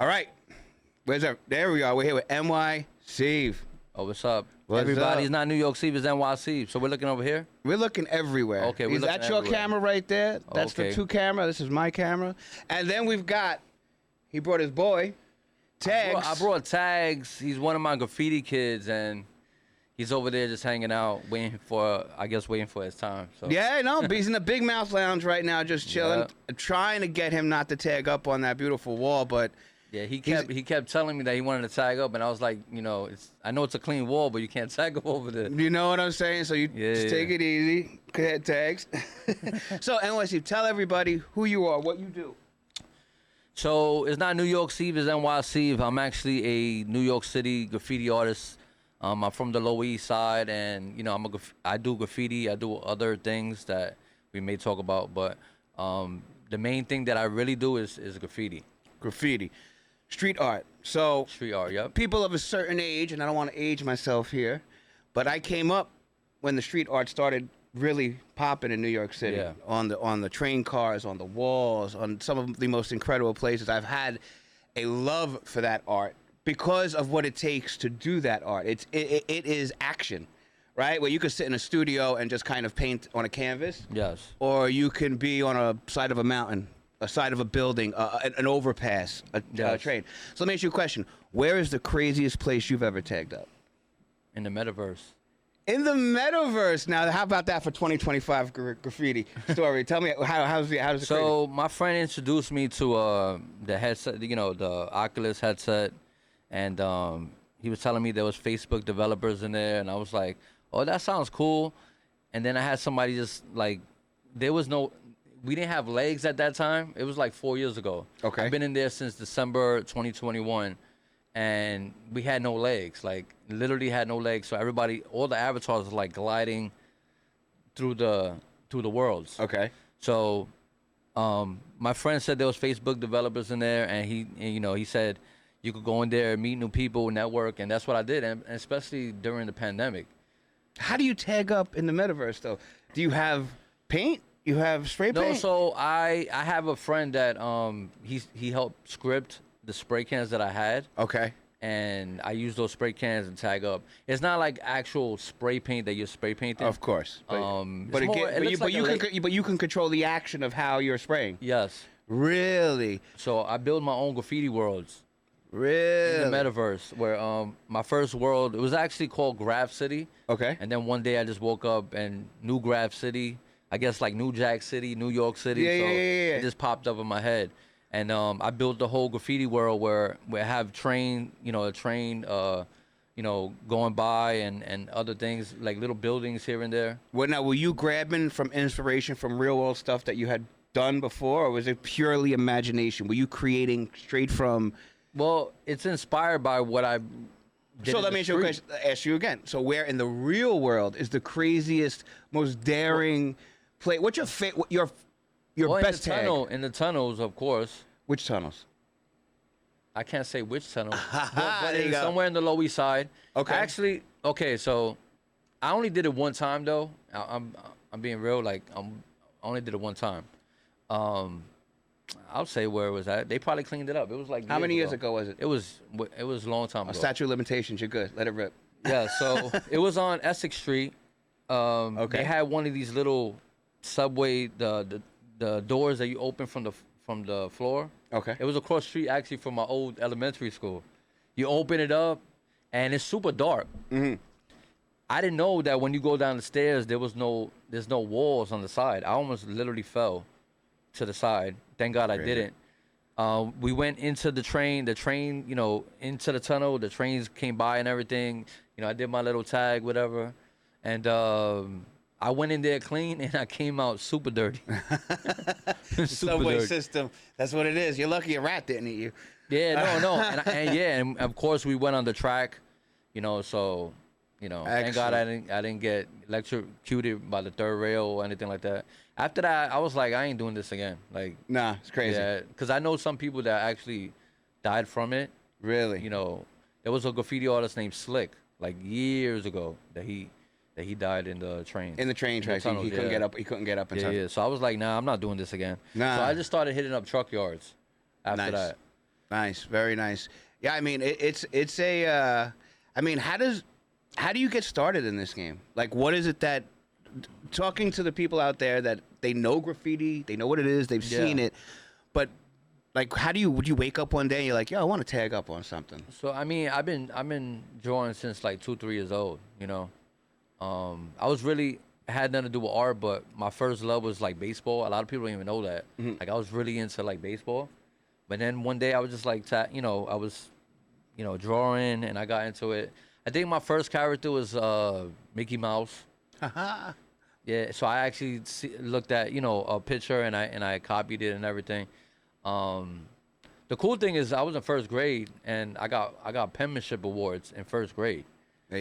All right. Where's that? There we are. We're here with NY Ceve. Oh, what's up? What's Everybody, up? it's not New York Ceve, it's NY Ceve. So we're looking over here? We're looking everywhere. Okay, we're Is looking that your everywhere. camera right there? That's Okay. the 2 camera. This is my camera. And then we've got, he brought his boy, Tagz. I brought Tagz. He's one of my Graffiti Kidz, and he's over there just hanging out, waiting for his time. So Yeah, no, he's in the Big Mouth Lounge right now, just chilling. Yeah. Trying to get him not to tag up on that beautiful wall, but yeah, he kept telling me that he wanted to tag up, and I was like, you know, I know it's a clean wall, but you can't tag up over there. you know what I'm saying? So you just take it easy. Go ahead, Tagz. So, NY Ceve, tell everybody who you are, what you do. So it's not New York Ceve, it's NY Ceve. I'm actually a New York City graffiti artist. I'm from the Lower East Side, and you know, I do graffiti. I do other things that we may talk about, but the main thing that I really do is graffiti. Graffiti. Street art. So Street art, yep. people of a certain age, and I don't want to age myself here, but I came up when the street art started really popping in New York City. Yeah. On the train cars, on the walls, on some of the most incredible places. I've had a love for that art because of what it takes to do that art. It is action, right? Where you could sit in a studio and just kind of paint on a canvas. Yes. Or you can be on a side of a mountain, a side of a building, an overpass, a train. So let me ask you a question. Where is the craziest place you've ever tagged up? In the metaverse. In the metaverse. Now, how about that for 2025 graffiti story? Tell me, how's it So my friend introduced me to the headset, you know, the Oculus headset, and he was telling me there was Facebook developers in there, and I was like, oh, that sounds cool. And then I had somebody just like, we didn't have legs at that time. It was like 4 years ago. Okay. I've been in there since December 2021, and we had no legs. Like literally had no legs. So everybody, all the avatars are like gliding through the worlds. Okay. So my friend said there was Facebook developers in there, and he said you could go in there, meet new people, network, and that's what I did, and especially during the pandemic. How do you tag up in the metaverse, though? Do you have paint? You have spray paint? No, so I have a friend that he helped script the spray cans that I had. Okay. And I use those spray cans and tag up. It's not like actual spray paint that you're spray painting. Of course. But you can control the action of how you're spraying. Yes. Really? So I build my own graffiti worlds. Really? In the metaverse, where my first world, it was actually called Graff City. Okay. And then one day I just woke up and New Graff City, I guess like New Jack City, New York City. Yeah. It just popped up in my head. And I built the whole graffiti world where I have a train going by and other things, like little buildings here and there. Well, now, were you grabbing from inspiration from real world stuff that you had done before, or was it purely imagination? Were you creating straight from... Well, it's inspired by what I did. So let me ask you again. So where in the real world is the craziest, most daring play? What's your best tag? In the tunnels, of course. Which tunnels? I can't say which tunnel. but There you it's go. somewhere in the Lower East Side. Okay. Actually, okay, so I only did it one time though. I'm being real. Like I only did it one time. I'll say where it was at. They probably cleaned it up. It was like How many years ago was it? It was a long time ago. Statute of limitations. You're good. Let it rip. Yeah. So it was on Essex Street. Okay. They had one of these little subway the doors that you open from the floor. Okay. It was across the street actually from my old elementary school. You open it up, and it's super dark. Mm-hmm. I didn't know that when you go down the stairs, there's no walls on the side. I almost literally fell to the side. Thank God I didn't. We went into the train, into the tunnel. The trains came by and everything. You know, I did my little tag, whatever. And I went in there clean, and I came out super dirty. Subway system. That's what it is. You're lucky a rat didn't eat you. Yeah, no. And of course we went on the track, so, thank God I didn't get electrocuted by the third rail or anything like that. After that, I was like, I ain't doing this again. Like, nah, it's crazy. Yeah, because I know some people that actually died from it. Really? There was a graffiti artist named Slick, like years ago, that he died in the train. In the train tracks, he couldn't get up. He couldn't get up in time. Yeah. So I was like, nah, I'm not doing this again. Nah. So I just started hitting up truck yards after that. Nice, very nice. Yeah, I mean, it's a. I mean, how do you get started in this game? Like, what is it that talking to the people out there that they know graffiti, they know what it is, they've seen it, but like, would you wake up one day and you're like, yo, I want to tag up on something? So I mean, I've been drawing since like 2-3 years old. You know, I was really had nothing to do with art, but my first love was like baseball. A lot of people don't even know that. Like I was really into like baseball, but then one day I was just like, I was, drawing and I got into it. I think my first character was Mickey Mouse. Yeah, so I actually looked at a picture and I copied it and everything. The cool thing is I was in first grade and I got penmanship awards in first grade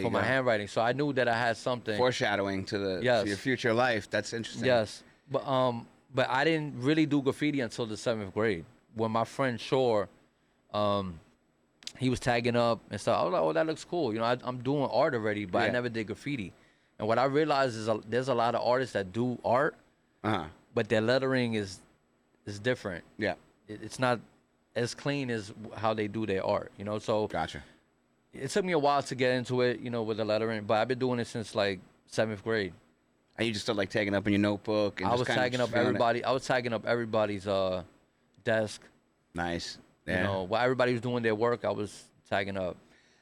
for my handwriting. So I knew that I had something Foreshadowing to your future life. That's interesting. Yes, but I didn't really do graffiti until the 7th grade when my friend Shore, he was tagging up and stuff. I was like, oh, that looks cool. I'm doing art already, but I never did graffiti. And what I realized is there's a lot of artists that do art, but their lettering is different. Yeah. It's not as clean as how they do their art, So Gotcha. It took me a while to get into it, with the lettering, but I've been doing it since like 7th grade. And you just started like tagging up in your notebook and I was tagging up everybody. I was tagging up everybody's desk. Nice. Yeah. While everybody was doing their work, I was tagging up.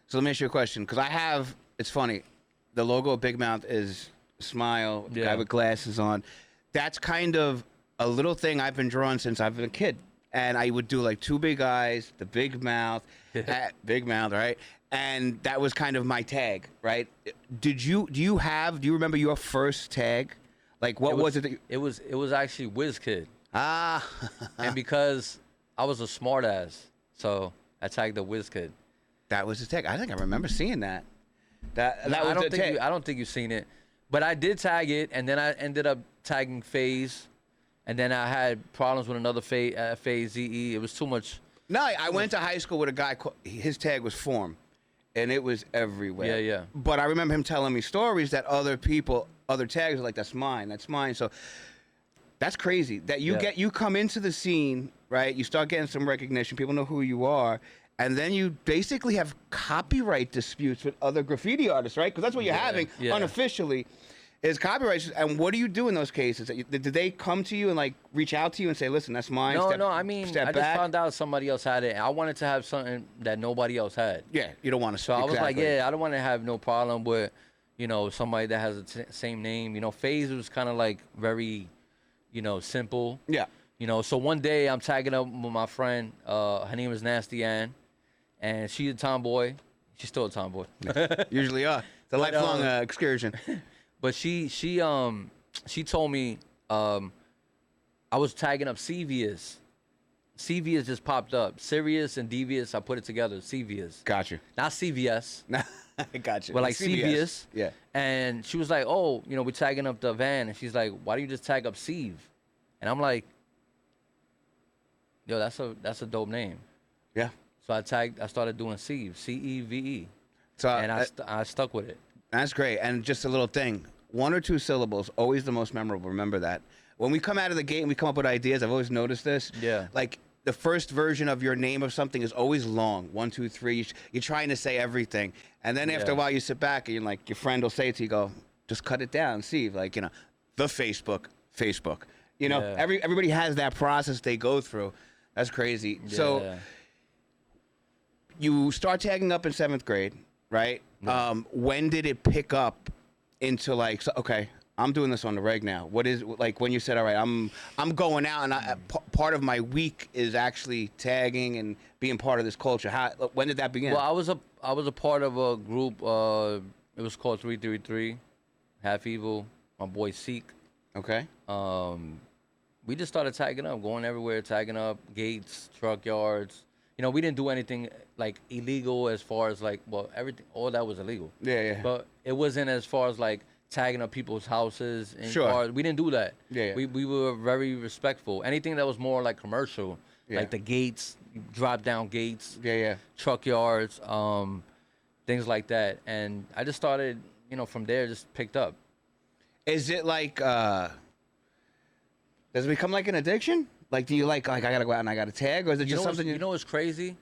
So let me ask you a question, because it's funny, the logo of Big Mouth is a smile, guy with glasses on. That's kind of a little thing I've been drawing since I've been a kid. And I would do like 2 big eyes, the big mouth, big mouth, right? And that was kind of my tag, right? Do you remember your first tag? Like, what was it? It was actually Whiz Kid. Ah. And because I was a smart ass, so I tagged the Whiz Kid. That was the tag. I think I remember seeing that. That was the tag. I don't think you've seen it, but I did tag it, and then I ended up tagging Phase, and then I had problems with another Phase ZE. It was too much. No, I went to high school with a guy. His tag was Form, and it was everywhere. Yeah. But I remember him telling me stories that other tags are like, that's mine. So that's crazy that you come into the scene, right? You start getting some recognition. People know who you are. And then you basically have copyright disputes with other graffiti artists, right? Because that's what you're having unofficially is copyright. And what do you do in those cases? Did they come to you and like reach out to you and say, listen, that's mine? No, I mean, I just found out somebody else had it. And I wanted to have something that nobody else had. Yeah, you don't want to. So I was like, I don't want to have no problem with, somebody that has the same name. Phase was kind of like very, simple. Yeah. So one day I'm tagging up with my friend. Her name is Nasty Ann. And she's a tomboy. She's still a tomboy. Usually are. It's a lifelong excursion. But she told me I was tagging up Cevious. Cevious just popped up. Serious and Devious, I put it together. Cevious. Gotcha. Not CVS. Gotcha. But like Cevious. Yeah. And she was like, oh, we're tagging up the van. And she's like, why do you just tag up Ceve? And I'm like, yo, that's a dope name. Yeah. So I started doing Ceve, Ceve. So and I stuck with it. That's great. And just a little thing, 1 or 2 syllables, always the most memorable. Remember that. When we come out of the gate and we come up with ideas, I've always noticed this. Yeah. Like the first version of your name of something is always long. 1, 2, 3. You're trying to say everything. And then after a while you sit back and you're like, your friend will say it to you, go, just cut it down, Ceve. Like, the Facebook. Everybody has that process they go through. That's crazy. Yeah. So you start tagging up in 7th grade, right? Yeah. When did it pick up into like, okay, I'm doing this on the reg now? What is like when you said, all right, I'm going out and part of my week is actually tagging and being part of this culture. When did that begin? Well, I was a part of a group. It was called 333, Half Evil. My boy Seek. Okay. We just started tagging up, going everywhere, tagging up gates, truck yards. We didn't do anything like illegal as far as like, everything, all that was illegal. Yeah. But it wasn't as far as like tagging up people's houses and cars. We didn't do that. Yeah. We were very respectful. Anything that was more like commercial, like the gates, drop down gates, truck yards, things like that. And I just started, from there, just picked up. Is it like, does it become like an addiction? Like, do you like I gotta go out and I gotta tag, or is it just something? You know what's crazy?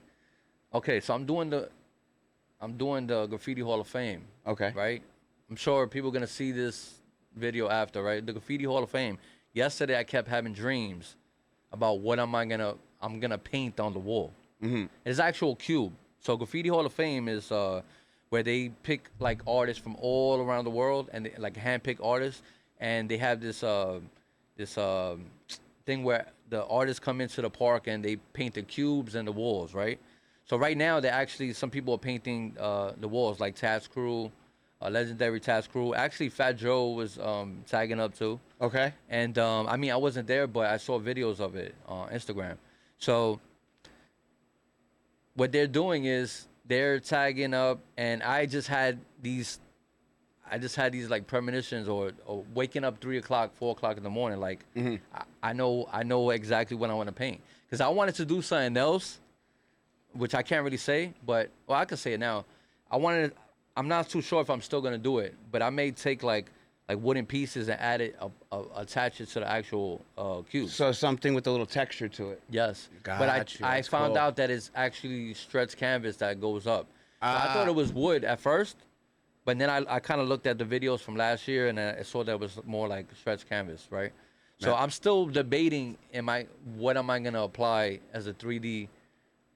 Okay, so I'm doing the Graffiti Hall of Fame. Okay. Right? I'm sure people are gonna see this video after, right? The Graffiti Hall of Fame. Yesterday I kept having dreams about what I'm gonna paint on the wall. It's actual cube. So Graffiti Hall of Fame is where they pick like artists from all around the world, and they, like handpick artists, and they have this thing where the artists come into the park and they paint the cubes and the walls, right? So right now, they actually some people are painting the walls, like Tagz Crew, legendary Tagz Crew. Actually, Fat Joe was tagging up too. Okay. And I mean, I wasn't there, but I saw videos of it on Instagram. So what they're doing is they're tagging up, and I just had these like premonitions, or waking up 3 o'clock, 4 o'clock in the morning. Like I know exactly what I want to paint, because I wanted to do something else, which I can't really say, but well, I can say it now. I'm not too sure if I'm still gonna do it, but I may take like wooden pieces and add it, attach it to the actual cube. So something with a little texture to it. Yes, Got but you. I That's found cool. out that it's actually stretched canvas that goes up. So I Ah. thought it was wood at first, but then I kind of looked at the videos from last year, and I saw that it was more like stretched canvas, right? So I'm still debating, what am I gonna apply as a 3D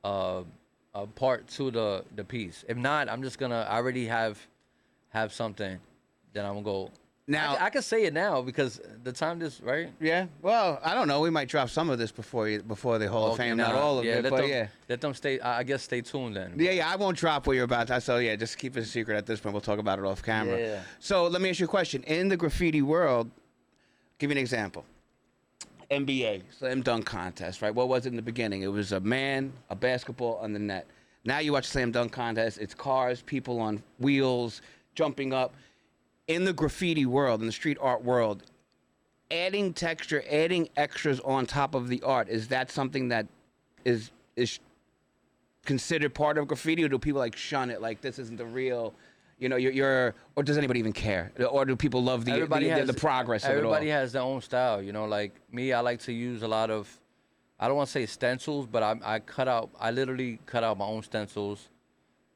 part to the piece? If not, I'm just gonna. I already have something that I'm gonna go. Now I can say it now because the time is right. yeah. Well, I don't know. We might drop some of this before the Hall of Okay, Fame, not all of it, but yeah. Let them stay. I guess stay tuned then. Yeah, I won't drop what you're about to. So yeah, just keep it a secret at this point. We'll talk about it off camera. Yeah. So let me ask you a question. In the graffiti world, give you an example. NBA slam dunk contest, right? What was it in the beginning? It was a man, a basketball on the net. Now you watch slam dunk contest. It's cars, people on wheels, jumping up. In the graffiti world, in the street art world, adding texture, adding extras on top of the art, is that something that is considered part of graffiti, or do people like shun it, like this isn't the real, you're or does anybody even care, or do people love the progress of it all? Everybody has their own style, like me, I like to use a lot of, I don't want to say stencils, but I literally cut out my own stencils,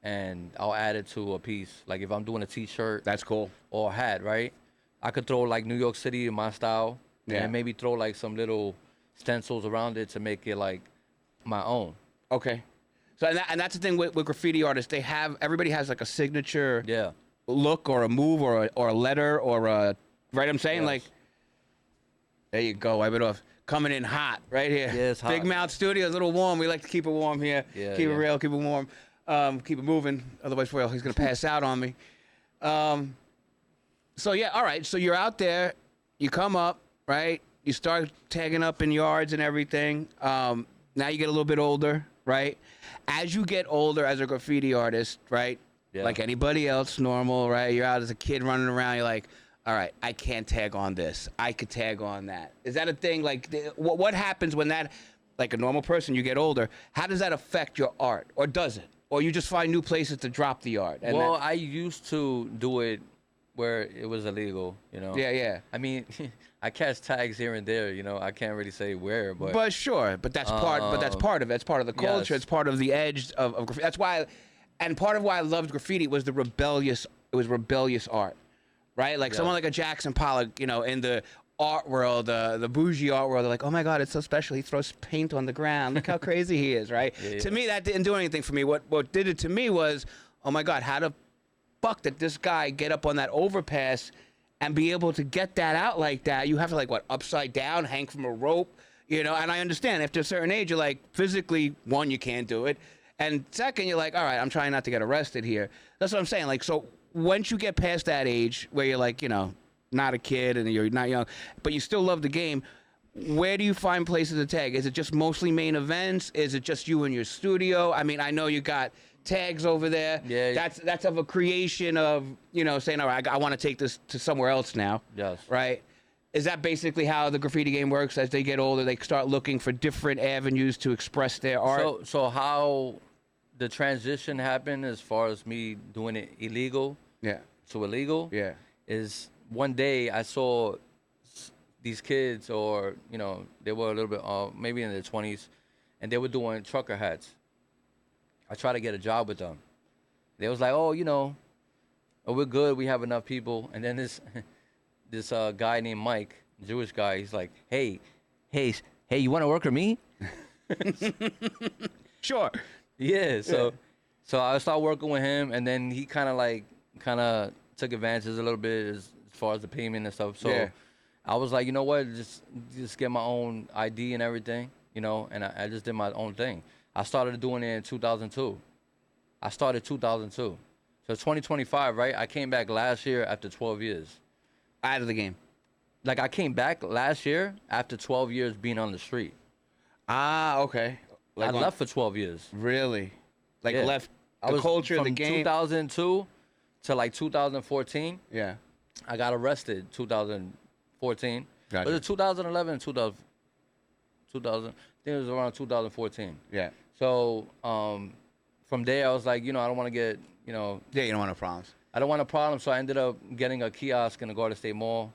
and I'll add it to a piece. Like if I'm doing a t-shirt, That's cool. or a hat, right? I could throw like New York City in my style, Yeah. and maybe throw like some little stencils around it to make it like my own. Okay. So and that's the thing with graffiti artists. Everybody has like a signature Yeah. look or a move or a letter or a, right? I'm saying, Yes. like, there you go, wipe it off. Coming in hot right here. Yeah, it's hot. Big Mouth Studios, a little warm. We like to keep it warm here. Yeah, keep it yeah. real, keep it warm. Keep it moving. Otherwise, well, he's gonna pass out on me. So yeah, all right. So you're out there, you come up, right? You start tagging up in yards and everything. Now you get a little bit older, right? As you get older as a graffiti artist, right? Yeah. Like anybody else, normal, right? You're out as a kid running around. You're like, all right, I can't tag on this. I could tag on that. Is that a thing? Like, what happens when that, like a normal person, you get older? How does that affect your art, or does it? Or you just find new places to drop the art? And Well, I used to do it where it was illegal, yeah, yeah. I mean, I catch tags here and there, I can't really say where, But sure, but that's part. But that's part of it. It's part of the culture. yes. It's part of the edge of graffiti. That's why, and part of why I loved graffiti was the rebellious. It was rebellious art, right? Like someone like a Jackson Pollock, in the art world, the bougie art world, they're like, oh my God, it's so special. He throws paint on the ground. Look how crazy he is, right? Yeah. To me, that didn't do anything for me. What did it to me was, oh my God, how the fuck did this guy get up on that overpass and be able to get that out like that? You have to, like, what, upside down, hang from a rope, and I understand after a certain age, you're like, physically, one, you can't do it. And second, you're like, all right, I'm trying not to get arrested here. That's what I'm saying. Like, so once you get past that age where you're like, not a kid and you're not young, but you still love the game, where do you find places to tag? Is it just mostly main events? Is it just you in your studio? I mean, I know you got Tagz over there. Yeah. That's of a creation of, saying, all right, I want to take this to somewhere else now. Yes. Right? Is that basically how the graffiti game works? As they get older, they start looking for different avenues to express their art? So how the transition happened as far as me doing it illegal Yeah. to illegal Yeah. is one day I saw these kids, or they were a little bit maybe in their 20s, and they were doing trucker hats. I tried to get a job with them. They was like, oh, oh, we're good. We have enough people. And then this guy named Mike, Jewish guy, he's like, hey, you want to work with me? Sure. Yeah. So I started working with him, and then he kind of took advantage a little bit as far as the payment and stuff. So Yeah. I was like, you know what, just get my own ID and everything, and I just did my own thing. I started doing it in 2002. I started 2002. So 2025, right? I came back last year after 12 years. Out of the game. Like, I came back last year after 12 years being on the street. Ah, okay. I left for 12 years. Really? Like, Yeah. left I the was culture, from the game? 2002 to like 2014. Yeah. I got arrested 2014. Gotcha. Was it 2011 2000? I think it was around 2014. Yeah. So from there, I was like, I don't want to get, Yeah, you don't want no problems. I don't want a problem. So I ended up getting a kiosk in the Garden State Mall.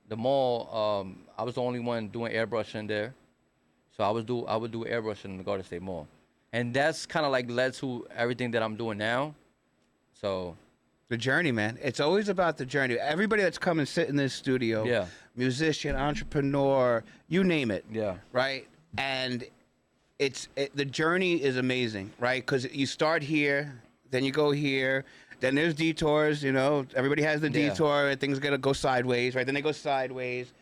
The mall, I was the only one doing airbrushing there. So I would do airbrushing in the Garden State Mall. And that's kind of like led to everything that I'm doing now. So The journey, man. It's always about the journey. Everybody that's come and sit in this studio, Yeah. musician, entrepreneur, you name it, yeah, right? And the journey is amazing, right? Because you start here, then you go here, then there's detours, everybody has the Yeah. detour and things gotta go sideways, right? Then they go sideways.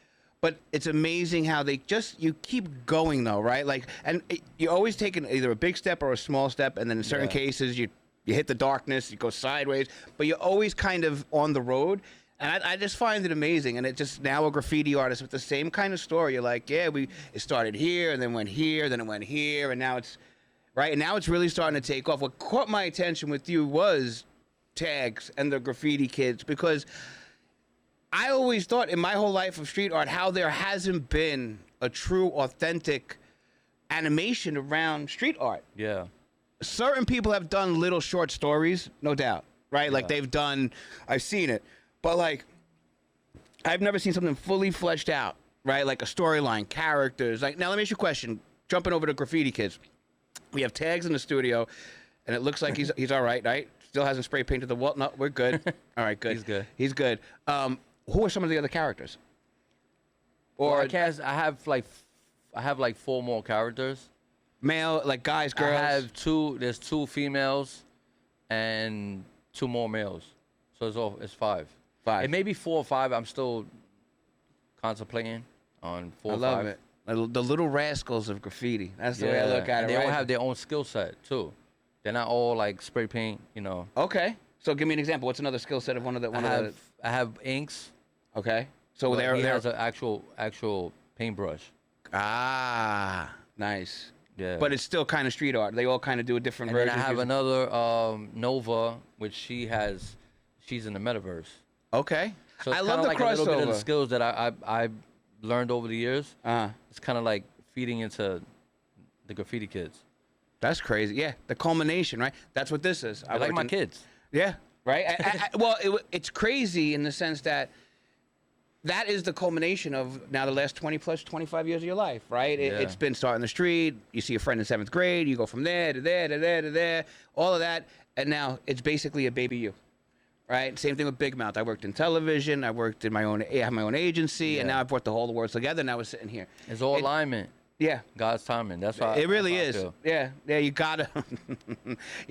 But it's amazing how you keep going though, right? Like, and you're always taking either a big step or a small step, and then in certain Yeah. cases you hit the darkness, you go sideways, but you're always kind of on the road. And I just find it amazing. And it just, now a graffiti artist with the same kind of story. You're like, yeah, it started here and then went here, then it went here, and now it's, right? And now it's really starting to take off. What caught my attention with you was Tagz and the Graffiti Kidz, because I always thought in my whole life of street art how there hasn't been a true, authentic animation around street art. yeah, Certain people have done little short stories, no doubt, right? Like I've seen it, but like I've never seen something fully fleshed out, right? Like a storyline, characters. Like, now let me ask you a question. Jumping over to Graffiti Kidz, we have Tagz in the studio, and it looks like he's all right, right? Still hasn't spray painted the wall. No, we're good. All right, good. He's good. He's good. Who are some of the other characters? Or I have like 4 more characters. Male, like guys, girls. I have 2. There's 2 females, and 2 more males. So it's 5. 5. It may be 4 or 5. I'm still contemplating on 4 or 5. I love it. The little rascals of graffiti. That's the way I look at it. They right? all have their own skill set too. They're not all like spray paint, Okay. So give me an example. What's another skill set of one of the? I have inks. Okay. So But they're he has an actual paintbrush. Ah, nice. Yeah. But it's still kind of street art. They all kind of do a different And then version. I have another Nova, which she's in the metaverse. Okay. So it's I love the like a little bit of the crossover. skills that I learned over the years. Uh, It's kind of like feeding into the Graffiti Kidz. that's crazy. Yeah, the culmination, right? That's what this is. I like my kids. Yeah, right. Well, it's crazy in the sense that is the culmination of now the last 25 years of your life, right? Yeah. It's been starting the street. You see a friend in 7th grade. You go from there to there to there to there, all of that, and now it's basically a baby you, right? Same thing with Big Mouth. I worked in television. I worked in I have my own agency, and Yeah. now I've brought the whole world together. Now we're sitting here. It's all alignment. Yeah. God's timing. That's why It really that's how I is. feel. Yeah, you gotta.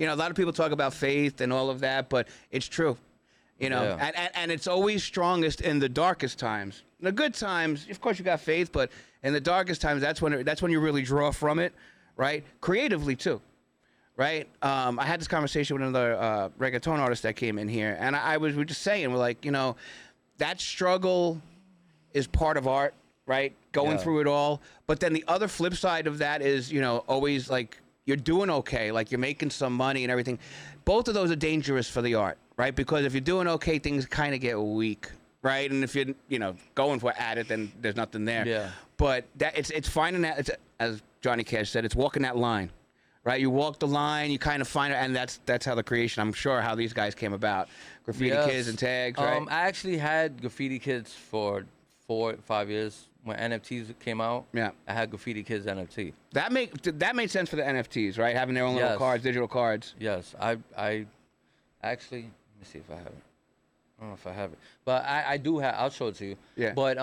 A lot of people talk about faith and all of that, but it's true. Yeah. And it's always strongest in the darkest times. The good times, of course, you got faith, but in the darkest times, that's when you really draw from it, right? Creatively too, right? I had this conversation with another reggaeton artist that came in here, and we were just saying, we're like, that struggle is part of art, right? Going Yeah. through it all. But then the other flip side of that is, always like you're doing okay, like you're making some money and everything. Both of those are dangerous for the art, right? Because if you're doing okay, things kind of get weak, right? And if you're, going for at it, then there's nothing there. Yeah. But it's finding that, as Johnny Cash said, it's walking that line, right? You walk the line, you kind of find it, and that's how the creation, I'm sure, how these guys came about. Graffiti Yes. Kidz and Tagz, right? I actually had Graffiti Kidz for 4 or 5 years when NFTs came out, Yeah. I had Graffiti Kidz NFT. That made sense for the NFTs, right? Having their own little Yes. cards, digital cards. Yes, I actually, let me see if I have it. I don't know if I have it, but I do have. I'll show it to you. Yeah. But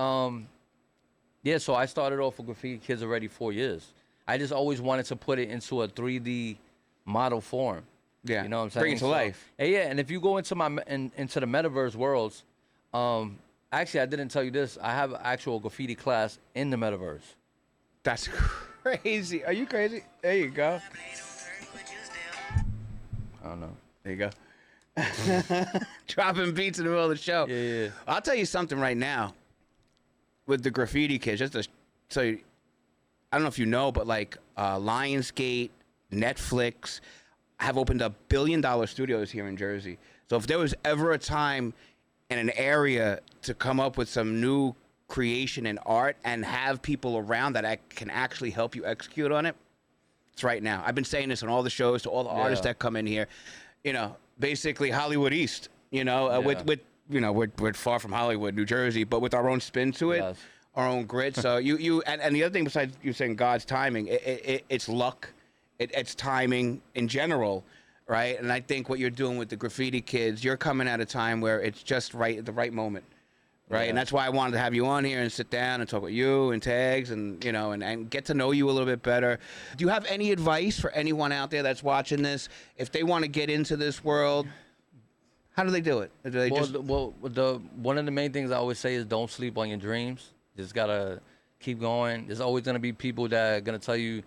yeah. So I started off with Graffiti Kidz already 4 years. I just always wanted to put it into a 3D model form. Yeah. You know what I'm saying? Bring it to life. Yeah, and if you go into into the metaverse worlds, actually I didn't tell you this. I have an actual graffiti class in the metaverse. That's crazy. Are you crazy? There you go. I don't know. There you go. Dropping beats in the middle of the show. Yeah. I'll tell you something right now. With the Graffiti Kidz, just to so you, I don't know if you know, but like Lionsgate, Netflix have opened up billion-dollar studios here in Jersey. So if there was ever a time in an area to come up with some new creation in art and have people around that can actually help you execute on it, it's right now. I've been saying this on all the shows to all the artists that come in here. You know, basically Hollywood East. You know, with you know, we're far from Hollywood, New Jersey, but with our own spin to it. Yes. Our own grit. So and the other thing besides you saying God's timing, it's luck, it's timing in general, right? And I think what you're doing with the Graffiti Kidz, you're coming at a time where it's just right at the right moment, right? Yeah. And that's why I wanted to have you on here and sit down and talk with you and Tagz and, you know, and get to know you a little bit better. Do you have any advice for anyone out there that's watching this if they want to get into this world? How do they do it? Do they one of the main things I always say is don't sleep on your dreams. Just gotta keep going. There's always gonna be people that are gonna tell you,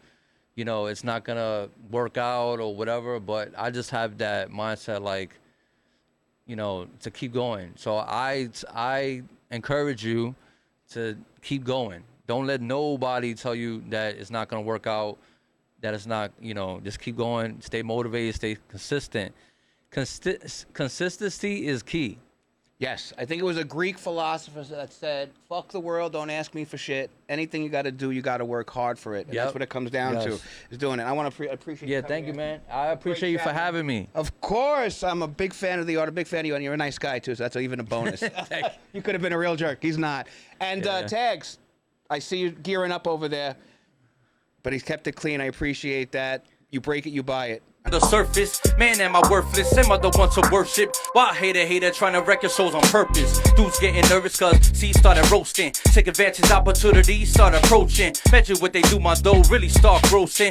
you know, it's not gonna work out or whatever. But I just have that mindset, like, you know, to keep going. So I encourage you to keep going. Don't let nobody tell you that it's not gonna work out, that it's not, you know, just keep going. Stay motivated. Stay consistent. Consistency is key. Yes, I think it was a Greek philosopher that said, fuck the world, don't ask me for shit. Anything you got to do, you got to work hard for it. And that's what it comes down to, is doing it. I want to appreciate you. Yeah, thank you, man. I appreciate you for having me. Of course. I'm a big fan of the art, a big fan of you, and you're a nice guy, too, so that's even a bonus. You could have been a real jerk. He's not. And Tagz, I see you gearing up over there, but he's kept it clean. I appreciate that. You break it, you buy it. The surface, man, am I worthless? Am I the one to worship? Why hater trying to wreck your souls on purpose? Dudes getting nervous cause C started roasting. Take advantage, opportunities start approaching. Measure what they do, my dough really start grossing.